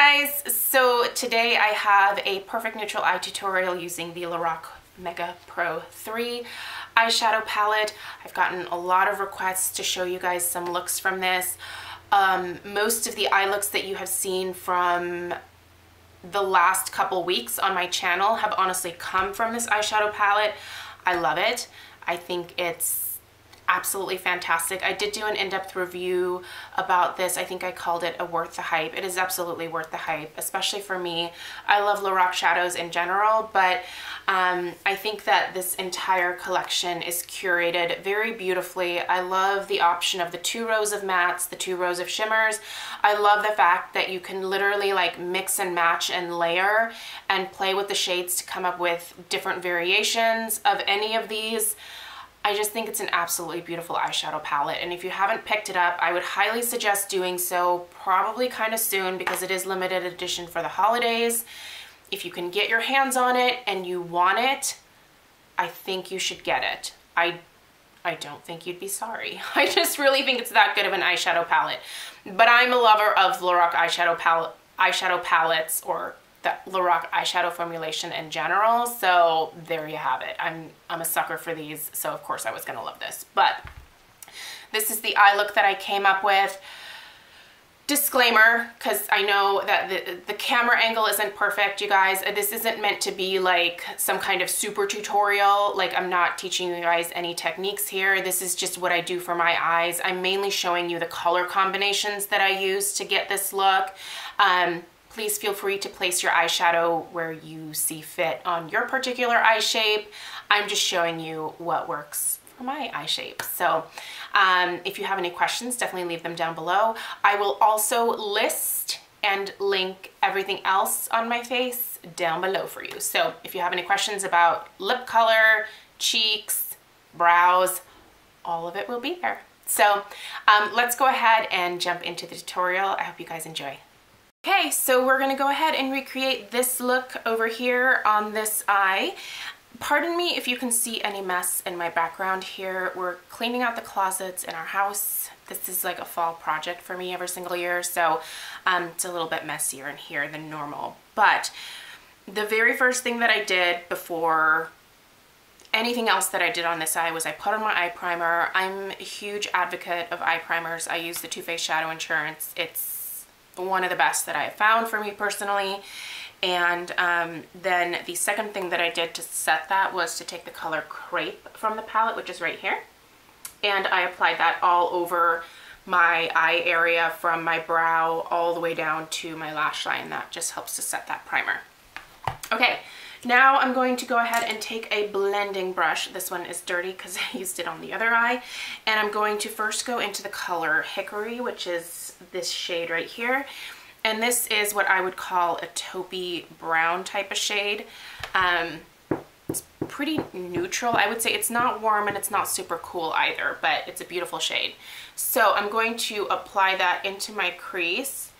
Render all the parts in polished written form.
guys, so today I have a perfect neutral eye tutorial using the LORAC Mega Pro 3 eyeshadow palette. I've gotten a lot of requests to show you guys some looks from this. Most of the eye looks that you have seen from the last couple weeks on my channel have honestly come from this eyeshadow palette. I love it. I think it's absolutely fantastic. I did do an in-depth review about this. I think I called it a worth the hype. It is absolutely worth the hype, especially for me. I love LORAC shadows in general, but I think that this entire collection is curated very beautifully. I love the option of the 2 rows of mattes, the 2 rows of shimmers. I love the fact that you can literally like mix and match and layer and play with the shades to come up with different variations of any of these. I just think it's an absolutely beautiful eyeshadow palette, and if you haven't picked it up, I would highly suggest doing so probably kind of soon because it is limited edition for the holidays. If you can get your hands on it and you want it, I think you should get it. I don't think you'd be sorry. I just really think it's that good of an eyeshadow palette. But I'm a lover of LORAC eyeshadow palettes, or the LORAC eyeshadow formulation in general, so there you have it. I'm a sucker for these, so of course I was gonna love this. But this is the eye look that I came up with. Disclaimer, because I know that the camera angle isn't perfect, you guys. This isn't meant to be like some kind of super tutorial. Like, I'm not teaching you guys any techniques here. This is just what I do for my eyes. I'm mainly showing you the color combinations that I use to get this look. Please feel free to place your eyeshadow where you see fit on your particular eye shape. I'm just showing you what works for my eye shape. So if you have any questions, definitely leave them down below. I will also list and link everything else on my face down below for you. So if you have any questions about lip color, cheeks, brows, all of it will be there. So let's go ahead and jump into the tutorial. I hope you guys enjoy. Okay, so we're gonna go ahead and recreate this look over here on this eye. Pardon me if you can see any mess in my background here. We're cleaning out the closets in our house. This is like a fall project for me every single year, so it's a little bit messier in here than normal. But the very first thing that I did before anything else that I did on this eye was I put on my eye primer. I'm a huge advocate of eye primers. I use the Too Faced Shadow Insurance. It's one of the best that I have found for me personally. And then the second thing that I did to set that was to take the color Crepe from the palette, which is right here, and I applied that all over my eye area from my brow all the way down to my lash line. That just helps to set that primer. Okay, now I'm going to go ahead and take a blending brush. This one is dirty because I used it on the other eye, and I'm going to first go into the color Hickory, which is this shade right here. And this is what I would call a taupey brown type of shade. It's pretty neutral. I would say it's not warm and it's not super cool either, but it's a beautiful shade. So I'm going to apply that into my crease.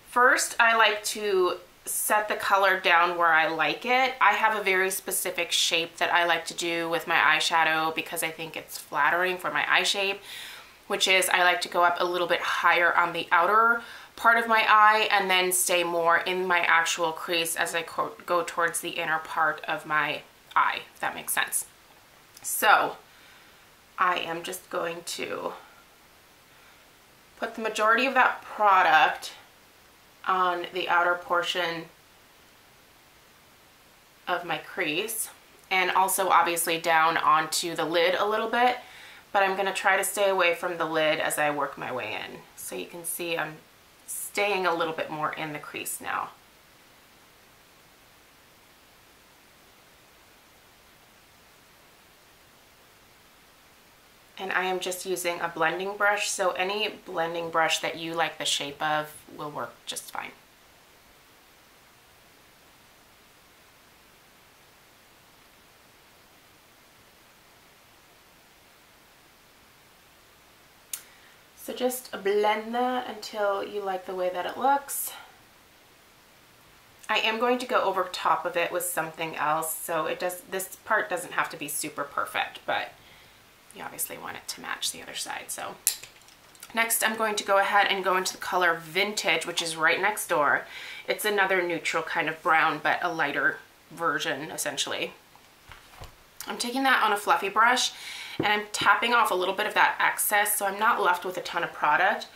First, I like to set the color down where I like it. I have a very specific shape that I like to do with my eyeshadow because I think it's flattering for my eye shape, which is I like to go up a little bit higher on the outer part of my eye and then stay more in my actual crease as I go towards the inner part of my eye, if that makes sense. So I am just going to put the majority of that product on the outer portion of my crease, and also obviously down onto the lid a little bit, but I'm gonna try to stay away from the lid as I work my way in. So you can see I'm staying a little bit more in the crease now. And I am just using a blending brush, so any blending brush that you like the shape of will work just fine. So just blend that until you like the way that it looks. I am going to go over top of it with something else, so this part doesn't have to be super perfect, but you obviously want it to match the other side. So Next, I'm going to go ahead and go into the color Vintage, which is right next door. It's another neutral kind of brown, but a lighter version, essentially. I'm taking that on a fluffy brush, and I'm tapping off a little bit of that excess, so I'm not left with a ton of product.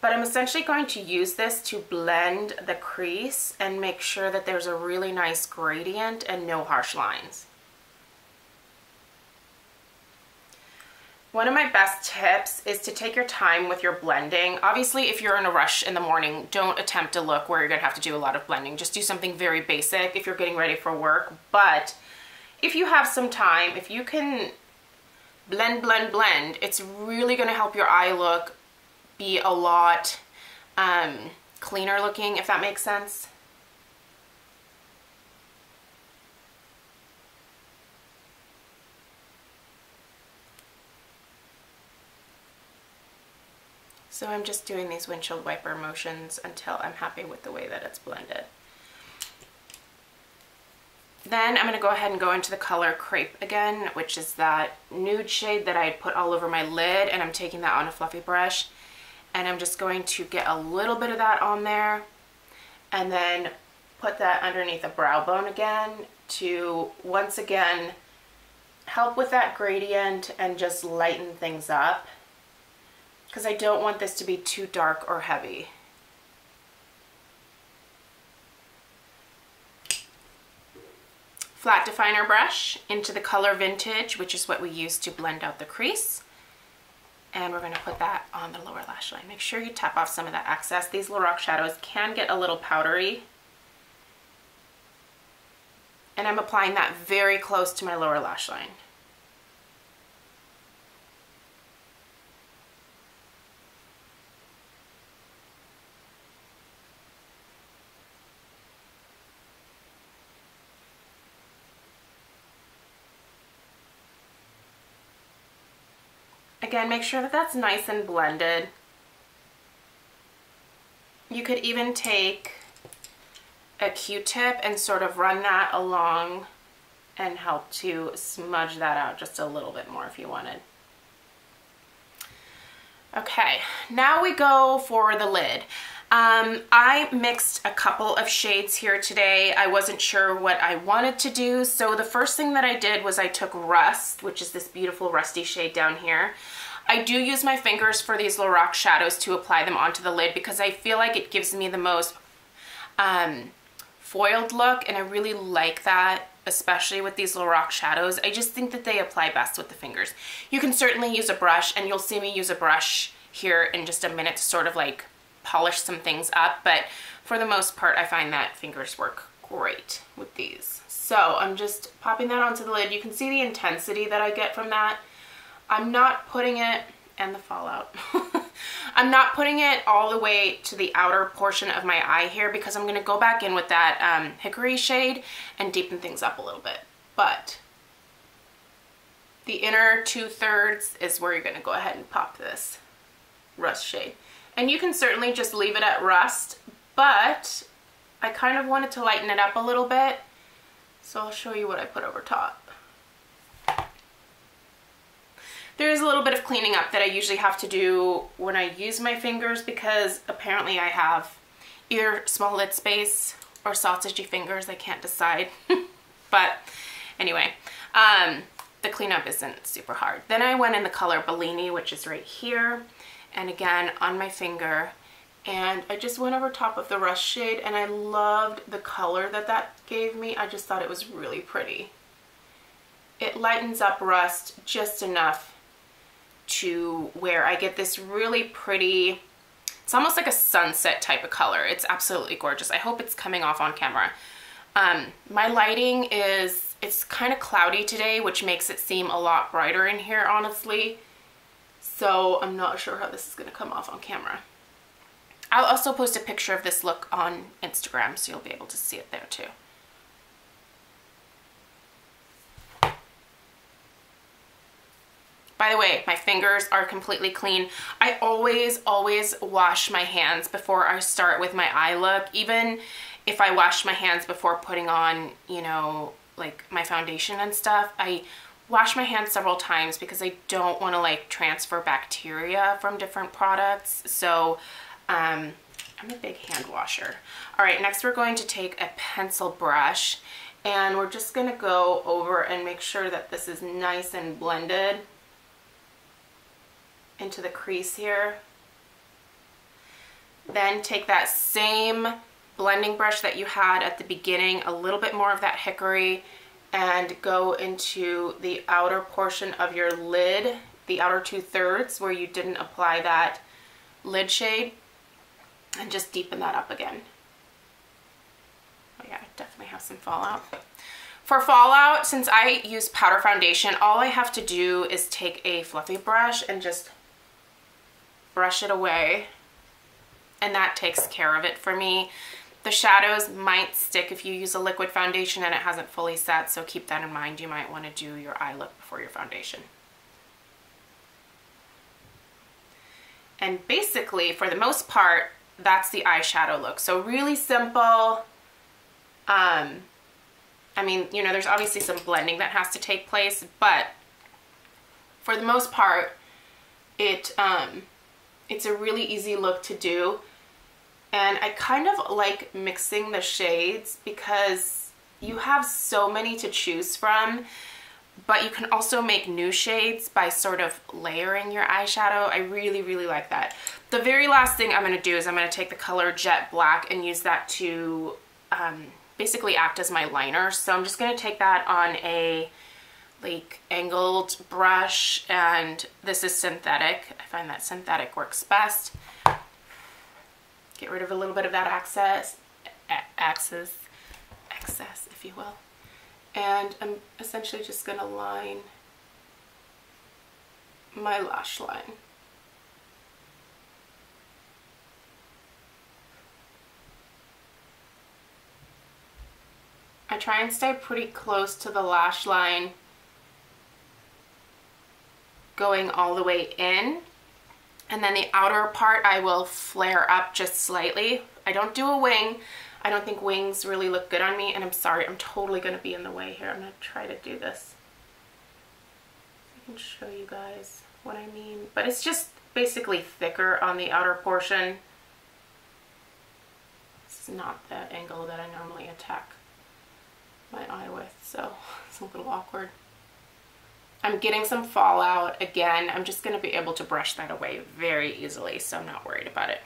But I'm essentially going to use this to blend the crease and make sure that there's a really nice gradient and no harsh lines. One of my best tips is to take your time with your blending. Obviously, if you're in a rush in the morning, don't attempt a look where you're gonna have to do a lot of blending. Just do something very basic if you're getting ready for work. But if you have some time, if you can blend, blend, blend, it's really gonna help your eye look be a lot cleaner looking, if that makes sense. So I'm just doing these windshield wiper motions until I'm happy with the way that it's blended. Then I'm going to go ahead and go into the color Crepe again, which is that nude shade that I had put all over my lid, and I'm taking that on a fluffy brush. And I'm just going to get a little bit of that on there and then put that underneath a brow bone again to once again help with that gradient and just lighten things up, because I don't want this to be too dark or heavy. Flat definer brush into the color Vintage, which is what we use to blend out the crease. And we're going to put that on the lower lash line. Make sure you tap off some of that excess. These LORAC shadows can get a little powdery. And I'm applying that very close to my lower lash line. Again, make sure that that's nice and blended. You could even take a Q-tip and sort of run that along and help to smudge that out just a little bit more if you wanted. Okay, now we go for the lid. I mixed a couple of shades here today. I wasn't sure what I wanted to do, so the first thing that I did was I took Rust, which is this beautiful rusty shade down here. I do use my fingers for these LORAC shadows to apply them onto the lid because I feel like it gives me the most foiled look, and I really like that, especially with these LORAC shadows. I just think that they apply best with the fingers. You can certainly use a brush, and you'll see me use a brush here in just a minute to sort of like polish some things up, but for the most part I find that fingers work great with these. So I'm just popping that onto the lid. You can see the intensity that I get from that. I'm not putting it, and the fallout, I'm not putting it all the way to the outer portion of my eye here because I'm going to go back in with that hickory shade and deepen things up a little bit. But the inner 2/3 is where you're going to go ahead and pop this Rust shade. And you can certainly just leave it at Rust, but I kind of wanted to lighten it up a little bit, so I'll show you what I put over top. There is a little bit of cleaning up that I usually have to do when I use my fingers because apparently I have either small lid space or sausagey fingers. I can't decide. But anyway, the cleanup isn't super hard. Then I went in the color Bellini, which is right here, and again on my finger, and I just went over top of the Rust shade, and I loved the color that that gave me. I just thought it was really pretty. It lightens up Rust just enough to where I get this really pretty, it's almost like a sunset type of color. It's absolutely gorgeous. I hope it's coming off on camera. My lighting is, it's kind of cloudy today, which makes it seem a lot brighter in here, honestly. So I'm not sure how this is going to come off on camera. I'll also post a picture of this look on Instagram, so you'll be able to see it there too. By the way, my fingers are completely clean. I always wash my hands before I start with my eye look. Even if I wash my hands before putting on, you know, like my foundation and stuff, I wash my hands several times because I don't want to like transfer bacteria from different products. So I'm a big hand washer. All right, next we're going to take a pencil brush and we're just going to go over and make sure that this is nice and blended into the crease here. Then take that same blending brush that you had at the beginning, a little bit more of that hickory, and go into the outer portion of your lid, the outer 2/3 where you didn't apply that lid shade, and just deepen that up again. Oh yeah, I definitely have some fallout. For fallout, since I use powder foundation, all I have to do is take a fluffy brush and just brush it away, and that takes care of it for me. The shadows might stick if you use a liquid foundation and it hasn't fully set, so keep that in mind. You might want to do your eye look before your foundation. And basically, for the most part, that's the eyeshadow look. So really simple. I mean, you know, there's obviously some blending that has to take place, but for the most part, it's a really easy look to do. And I kind of like mixing the shades because you have so many to choose from, but you can also make new shades by sort of layering your eyeshadow. I really, really like that. The very last thing I'm going to do is I'm going to take the color Jet Black and use that to basically act as my liner. So I'm just going to take that on a like angled brush, and this is synthetic. I find that synthetic works best. Get rid of a little bit of that excess, if you will. And I'm essentially just going to line my lash line. I try and stay pretty close to the lash line going all the way in. And then the outer part I will flare up just slightly. I don't do a wing. I don't think wings really look good on me, and I'm sorry, I'm totally going to be in the way here. I'm going to try to do this. I can show you guys what I mean. But it's just basically thicker on the outer portion. This is not the angle that I normally attack my eye with, so it's a little awkward. I'm getting some fallout. Again, I'm just going to be able to brush that away very easily, so I'm not worried about it.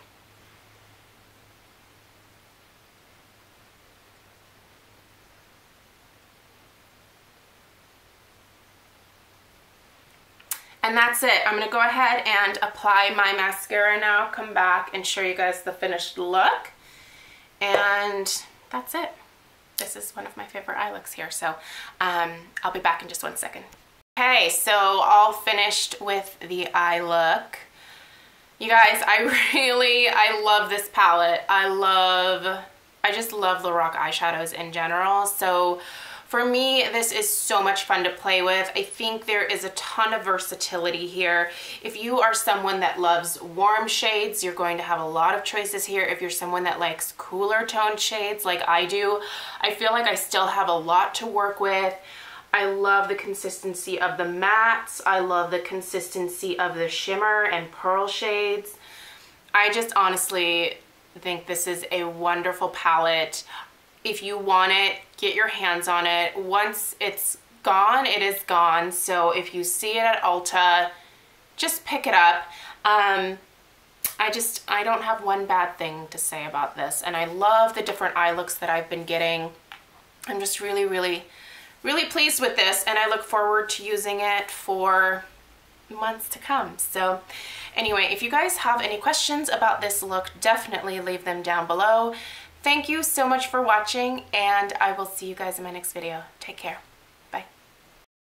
And that's it. I'm going to go ahead and apply my mascara now, come back and show you guys the finished look. And that's it. This is one of my favorite eye looks here, so I'll be back in just 1 second. Okay, so all finished with the eye look. You guys, I love this palette. I just love LORAC eyeshadows in general. So for me, this is so much fun to play with. I think there is a ton of versatility here. If you are someone that loves warm shades, you're going to have a lot of choices here. If you're someone that likes cooler toned shades like I do, I feel like I still have a lot to work with. I love the consistency of the mattes. I love the consistency of the shimmer and pearl shades. I just honestly think this is a wonderful palette. If you want it, get your hands on it. Once it's gone, it is gone. So if you see it at Ulta, just pick it up. I don't have one bad thing to say about this. And I love the different eye looks that I've been getting. I'm just really, really pleased with this, and I look forward to using it for months to come. So anyway, if you guys have any questions about this look, definitely leave them down below. Thank you so much for watching, and I will see you guys in my next video. Take care.